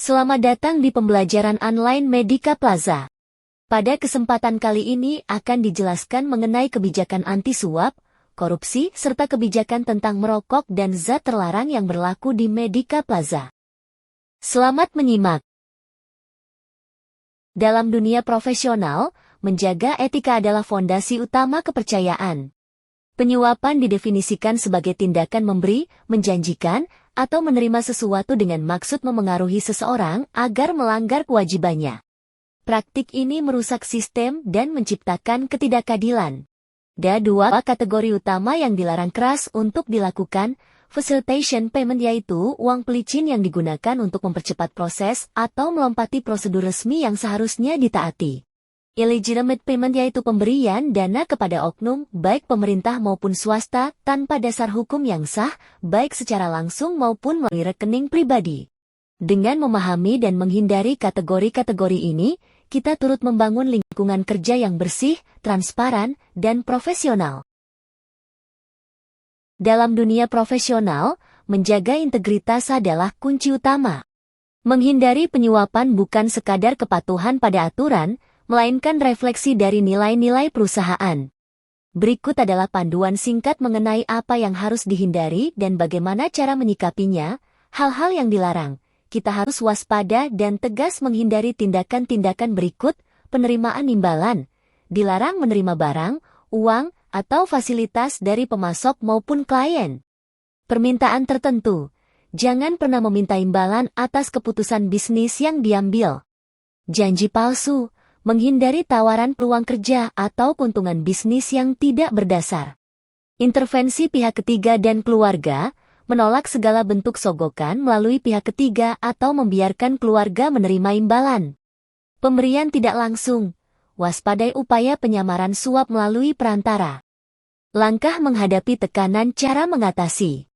Selamat datang di pembelajaran online Medika Plaza. Pada kesempatan kali ini akan dijelaskan mengenai kebijakan anti-suap, korupsi, serta kebijakan tentang merokok dan zat terlarang yang berlaku di Medika Plaza. Selamat menyimak. Dalam dunia profesional, menjaga etika adalah fondasi utama kepercayaan. Penyuapan didefinisikan sebagai tindakan memberi, menjanjikan, atau menerima sesuatu dengan maksud memengaruhi seseorang agar melanggar kewajibannya. Praktik ini merusak sistem dan menciptakan ketidakadilan. Ada dua kategori utama yang dilarang keras untuk dilakukan, facilitation payment yaitu uang pelicin yang digunakan untuk mempercepat proses atau melompati prosedur resmi yang seharusnya ditaati. Illegitimate payment yaitu pemberian dana kepada oknum, baik pemerintah maupun swasta, tanpa dasar hukum yang sah, baik secara langsung maupun melalui rekening pribadi. Dengan memahami dan menghindari kategori-kategori ini, kita turut membangun lingkungan kerja yang bersih, transparan, dan profesional. Dalam dunia profesional, menjaga integritas adalah kunci utama. Menghindari penyuapan bukan sekadar kepatuhan pada aturan, melainkan refleksi dari nilai-nilai perusahaan. Berikut adalah panduan singkat mengenai apa yang harus dihindari dan bagaimana cara menyikapinya. Hal-hal yang dilarang. Kita harus waspada dan tegas menghindari tindakan-tindakan berikut: penerimaan imbalan. Dilarang menerima barang, uang, atau fasilitas dari pemasok maupun klien. Permintaan tertentu. Jangan pernah meminta imbalan atas keputusan bisnis yang diambil. Janji palsu. Menghindari tawaran peluang kerja atau keuntungan bisnis yang tidak berdasar. Intervensi pihak ketiga dan keluarga, menolak segala bentuk sogokan melalui pihak ketiga atau membiarkan keluarga menerima imbalan. Pemberian tidak langsung, waspadai upaya penyamaran suap melalui perantara. Langkah menghadapi tekanan, cara mengatasi.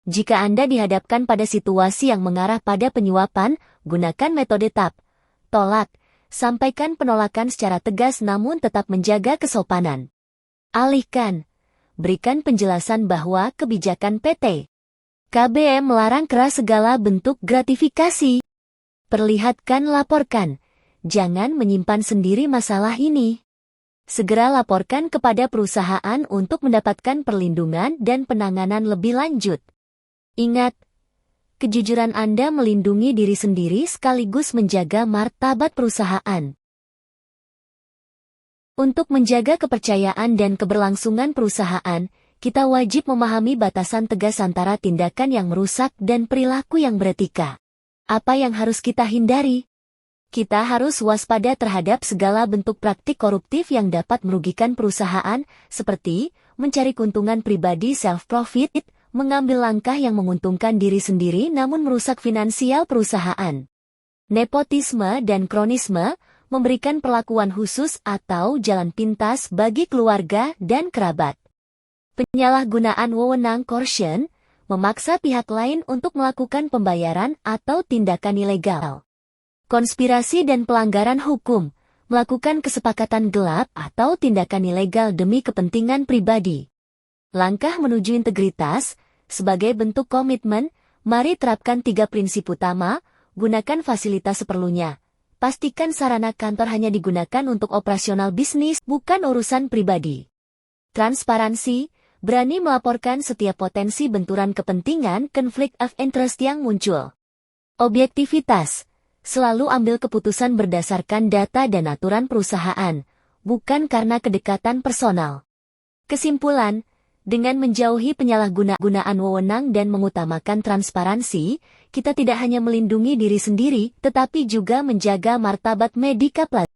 Jika Anda dihadapkan pada situasi yang mengarah pada penyuapan, gunakan metode tap, tolak. Sampaikan penolakan secara tegas namun tetap menjaga kesopanan. Alihkan. Berikan penjelasan bahwa kebijakan PT KBM melarang keras segala bentuk gratifikasi. Perlihatkan, laporkan. Jangan menyimpan sendiri masalah ini. Segera laporkan kepada perusahaan untuk mendapatkan perlindungan dan penanganan lebih lanjut. Ingat, kejujuran Anda melindungi diri sendiri sekaligus menjaga martabat perusahaan. Untuk menjaga kepercayaan dan keberlangsungan perusahaan, kita wajib memahami batasan tegas antara tindakan yang merusak dan perilaku yang beretika. Apa yang harus kita hindari? Kita harus waspada terhadap segala bentuk praktik koruptif yang dapat merugikan perusahaan, seperti mencari keuntungan pribadi self-profit, mengambil langkah yang menguntungkan diri sendiri namun merusak finansial perusahaan. Nepotisme dan kronisme, memberikan perlakuan khusus atau jalan pintas bagi keluarga dan kerabat. Penyalahgunaan wewenang coercion, memaksa pihak lain untuk melakukan pembayaran atau tindakan ilegal. Konspirasi dan pelanggaran hukum, melakukan kesepakatan gelap atau tindakan ilegal demi kepentingan pribadi. Langkah menuju integritas, sebagai bentuk komitmen, mari terapkan 3 prinsip utama, gunakan fasilitas seperlunya. Pastikan sarana kantor hanya digunakan untuk operasional bisnis, bukan urusan pribadi. Transparansi, berani melaporkan setiap potensi benturan kepentingan, conflict of interest yang muncul. Objektivitas, selalu ambil keputusan berdasarkan data dan aturan perusahaan, bukan karena kedekatan personal. Kesimpulan, dengan menjauhi penyalahgunaan wewenang dan mengutamakan transparansi, kita tidak hanya melindungi diri sendiri, tetapi juga menjaga martabat Medika Plaza.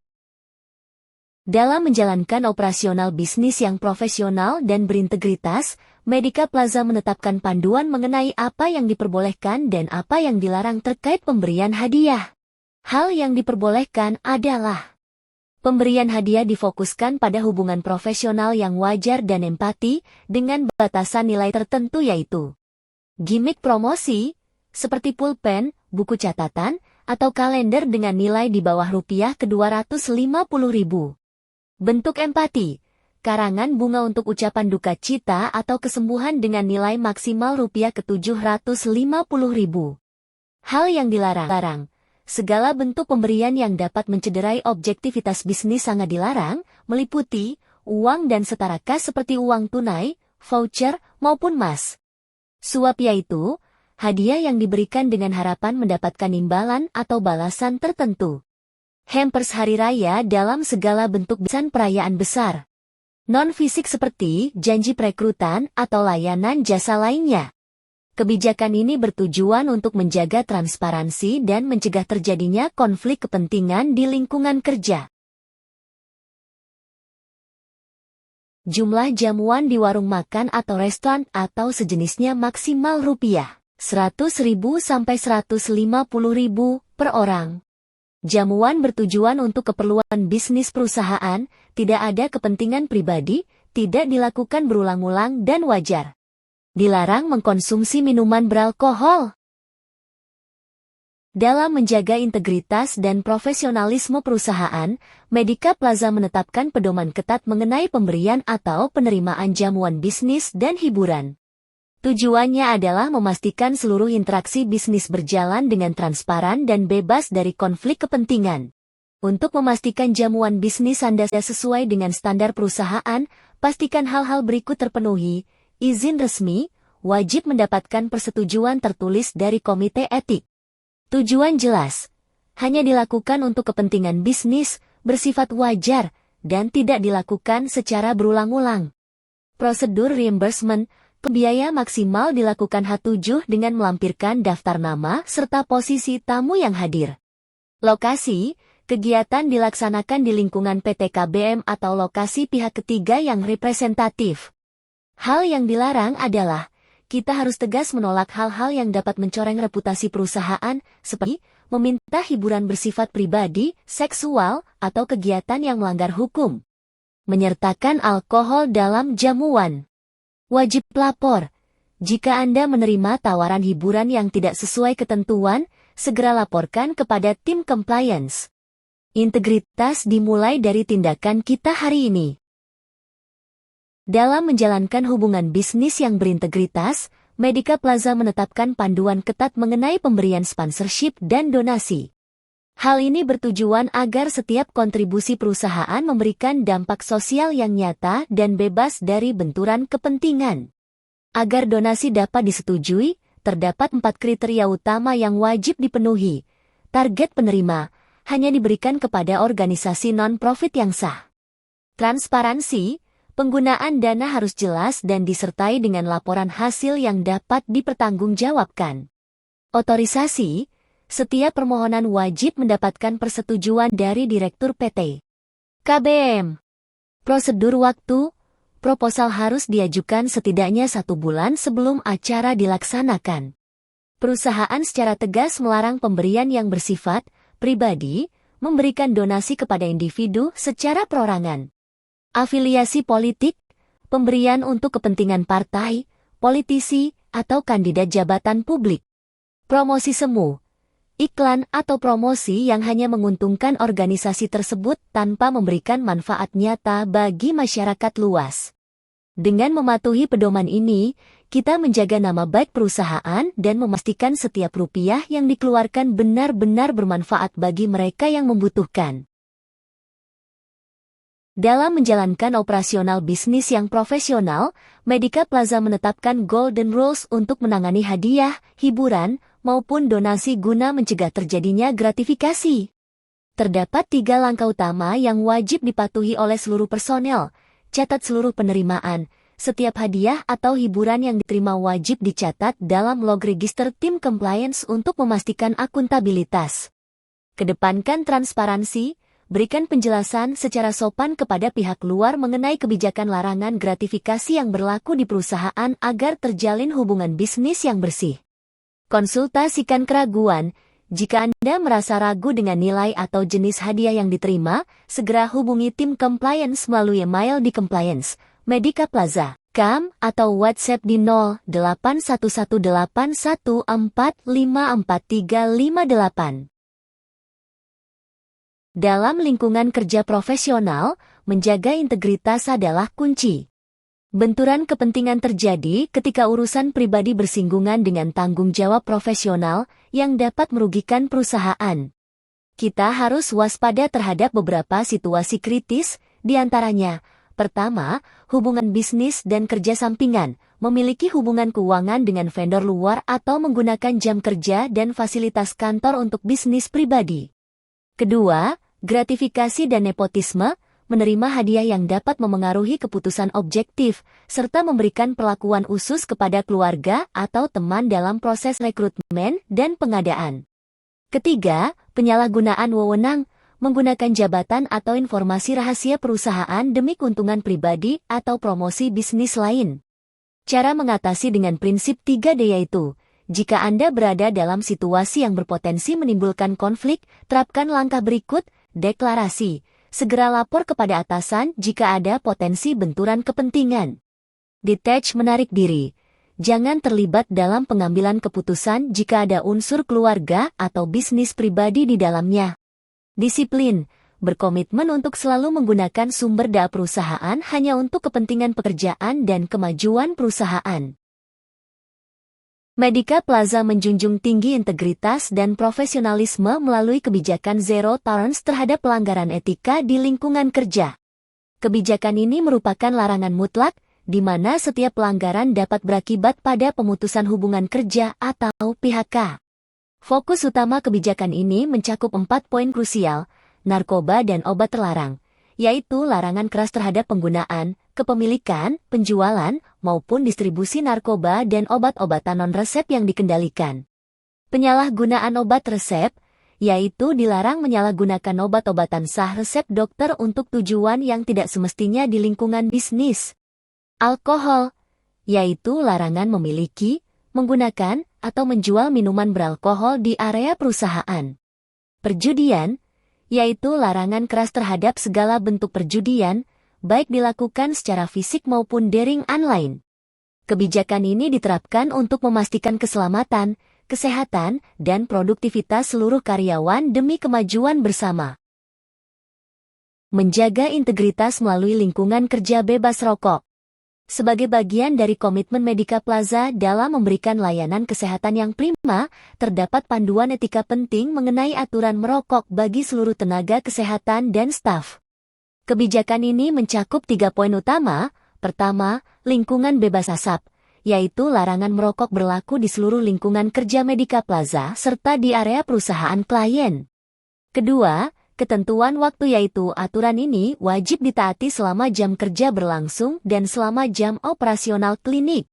Dalam menjalankan operasional bisnis yang profesional dan berintegritas, Medika Plaza menetapkan panduan mengenai apa yang diperbolehkan dan apa yang dilarang terkait pemberian hadiah. Hal yang diperbolehkan adalah pemberian hadiah difokuskan pada hubungan profesional yang wajar dan empati, dengan batasan nilai tertentu yaitu gimmick promosi, seperti pulpen, buku catatan, atau kalender dengan nilai di bawah rupiah ke-250.000. Bentuk empati, karangan bunga untuk ucapan duka cita atau kesembuhan dengan nilai maksimal rupiah ke-750.000. Hal yang dilarang, segala bentuk pemberian yang dapat mencederai objektivitas bisnis sangat dilarang, meliputi uang dan setara kas seperti uang tunai, voucher, maupun emas. Suap yaitu hadiah yang diberikan dengan harapan mendapatkan imbalan atau balasan tertentu. Hampers hari raya dalam segala bentuk perayaan besar. Non-fisik seperti janji perekrutan atau layanan jasa lainnya. Kebijakan ini bertujuan untuk menjaga transparansi dan mencegah terjadinya konflik kepentingan di lingkungan kerja. Jumlah jamuan di warung makan atau restoran atau sejenisnya maksimal Rp100.000 sampai Rp150.000 per orang. Jamuan bertujuan untuk keperluan bisnis perusahaan, tidak ada kepentingan pribadi, tidak dilakukan berulang-ulang dan wajar. Dilarang mengkonsumsi minuman beralkohol. Dalam menjaga integritas dan profesionalisme perusahaan, Medika Plaza menetapkan pedoman ketat mengenai pemberian atau penerimaan jamuan bisnis dan hiburan. Tujuannya adalah memastikan seluruh interaksi bisnis berjalan dengan transparan dan bebas dari konflik kepentingan. Untuk memastikan jamuan bisnis Anda sesuai dengan standar perusahaan, pastikan hal-hal berikut terpenuhi. Izin resmi, wajib mendapatkan persetujuan tertulis dari Komite Etik. Tujuan jelas, hanya dilakukan untuk kepentingan bisnis, bersifat wajar, dan tidak dilakukan secara berulang-ulang. Prosedur reimbursement, biaya maksimal dilakukan H7 dengan melampirkan daftar nama serta posisi tamu yang hadir. Lokasi, kegiatan dilaksanakan di lingkungan PT KBM atau lokasi pihak ketiga yang representatif. Hal yang dilarang adalah kita harus tegas menolak hal-hal yang dapat mencoreng reputasi perusahaan, seperti meminta hiburan bersifat pribadi, seksual, atau kegiatan yang melanggar hukum. Menyertakan alkohol dalam jamuan. Wajib lapor. Jika Anda menerima tawaran hiburan yang tidak sesuai ketentuan, segera laporkan kepada tim compliance. Integritas dimulai dari tindakan kita hari ini. Dalam menjalankan hubungan bisnis yang berintegritas, Medika Plaza menetapkan panduan ketat mengenai pemberian sponsorship dan donasi. Hal ini bertujuan agar setiap kontribusi perusahaan memberikan dampak sosial yang nyata dan bebas dari benturan kepentingan. Agar donasi dapat disetujui, terdapat 4 kriteria utama yang wajib dipenuhi. Target penerima hanya diberikan kepada organisasi non-profit yang sah. Transparansi, penggunaan dana harus jelas dan disertai dengan laporan hasil yang dapat dipertanggungjawabkan. Otorisasi, setiap permohonan wajib mendapatkan persetujuan dari Direktur PT KBM. Prosedur waktu, proposal harus diajukan setidaknya 1 bulan sebelum acara dilaksanakan. Perusahaan secara tegas melarang pemberian yang bersifat pribadi, memberikan donasi kepada individu secara perorangan. Afiliasi politik, pemberian untuk kepentingan partai, politisi, atau kandidat jabatan publik. Promosi semu, iklan atau promosi yang hanya menguntungkan organisasi tersebut tanpa memberikan manfaat nyata bagi masyarakat luas. Dengan mematuhi pedoman ini, kita menjaga nama baik perusahaan dan memastikan setiap rupiah yang dikeluarkan benar-benar bermanfaat bagi mereka yang membutuhkan. Dalam menjalankan operasional bisnis yang profesional, Medika Plaza menetapkan Golden Rules untuk menangani hadiah, hiburan, maupun donasi guna mencegah terjadinya gratifikasi. Terdapat 3 langkah utama yang wajib dipatuhi oleh seluruh personel. Catat seluruh penerimaan. Setiap hadiah atau hiburan yang diterima wajib dicatat dalam log register tim compliance untuk memastikan akuntabilitas. Kedepankan transparansi. Berikan penjelasan secara sopan kepada pihak luar mengenai kebijakan larangan gratifikasi yang berlaku di perusahaan agar terjalin hubungan bisnis yang bersih. Konsultasikan keraguan. Jika Anda merasa ragu dengan nilai atau jenis hadiah yang diterima, segera hubungi tim compliance melalui email di compliance, Medika Plaza, CAM, atau WhatsApp di 081184543558. Dalam lingkungan kerja profesional, menjaga integritas adalah kunci. Benturan kepentingan terjadi ketika urusan pribadi bersinggungan dengan tanggung jawab profesional, yang dapat merugikan perusahaan. Kita harus waspada terhadap beberapa situasi kritis, di antaranya, pertama, hubungan bisnis dan kerja sampingan, memiliki hubungan keuangan dengan vendor luar atau menggunakan jam kerja dan fasilitas kantor untuk bisnis pribadi. Kedua, gratifikasi dan nepotisme, menerima hadiah yang dapat memengaruhi keputusan objektif, serta memberikan perlakuan khusus kepada keluarga atau teman dalam proses rekrutmen dan pengadaan. Ketiga, penyalahgunaan wewenang, menggunakan jabatan atau informasi rahasia perusahaan demi keuntungan pribadi atau promosi bisnis lain. Cara mengatasi dengan prinsip 3D yaitu, jika Anda berada dalam situasi yang berpotensi menimbulkan konflik, terapkan langkah berikut, deklarasi. Segera lapor kepada atasan jika ada potensi benturan kepentingan. Detach, menarik diri. Jangan terlibat dalam pengambilan keputusan jika ada unsur keluarga atau bisnis pribadi di dalamnya. Disiplin, berkomitmen untuk selalu menggunakan sumber daya perusahaan hanya untuk kepentingan pekerjaan dan kemajuan perusahaan. Medica Plaza menjunjung tinggi integritas dan profesionalisme melalui kebijakan zero tolerance terhadap pelanggaran etika di lingkungan kerja. Kebijakan ini merupakan larangan mutlak, di mana setiap pelanggaran dapat berakibat pada pemutusan hubungan kerja atau PHK. Fokus utama kebijakan ini mencakup 4 poin krusial, narkoba dan obat terlarang, yaitu larangan keras terhadap penggunaan, kepemilikan, penjualan, maupun distribusi narkoba dan obat-obatan non-resep yang dikendalikan. Penyalahgunaan obat resep, yaitu dilarang menyalahgunakan obat-obatan sah resep dokter untuk tujuan yang tidak semestinya di lingkungan bisnis. Alkohol, yaitu larangan memiliki, menggunakan, atau menjual minuman beralkohol di area perusahaan. Perjudian, yaitu larangan keras terhadap segala bentuk perjudian, baik dilakukan secara fisik maupun daring online. Kebijakan ini diterapkan untuk memastikan keselamatan, kesehatan, dan produktivitas seluruh karyawan demi kemajuan bersama. Menjaga integritas melalui lingkungan kerja bebas rokok. Sebagai bagian dari komitmen Medica Plaza dalam memberikan layanan kesehatan yang prima, terdapat panduan etika penting mengenai aturan merokok bagi seluruh tenaga kesehatan dan staf. Kebijakan ini mencakup 3 poin utama. Pertama, lingkungan bebas asap, yaitu larangan merokok berlaku di seluruh lingkungan kerja Medica Plaza serta di area perusahaan klien. Kedua, ketentuan waktu yaitu aturan ini wajib ditaati selama jam kerja berlangsung dan selama jam operasional klinik.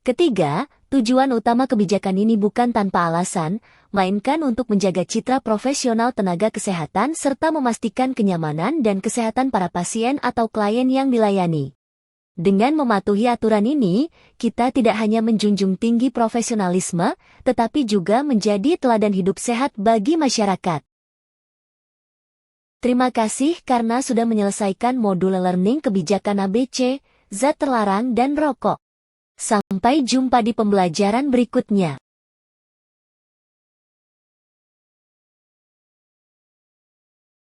Ketiga, tujuan utama kebijakan ini bukan tanpa alasan, melainkan untuk menjaga citra profesional tenaga kesehatan serta memastikan kenyamanan dan kesehatan para pasien atau klien yang dilayani. Dengan mematuhi aturan ini, kita tidak hanya menjunjung tinggi profesionalisme, tetapi juga menjadi teladan hidup sehat bagi masyarakat. Terima kasih karena sudah menyelesaikan modul learning kebijakan ABC, zat terlarang dan rokok. Sampai jumpa di pembelajaran berikutnya.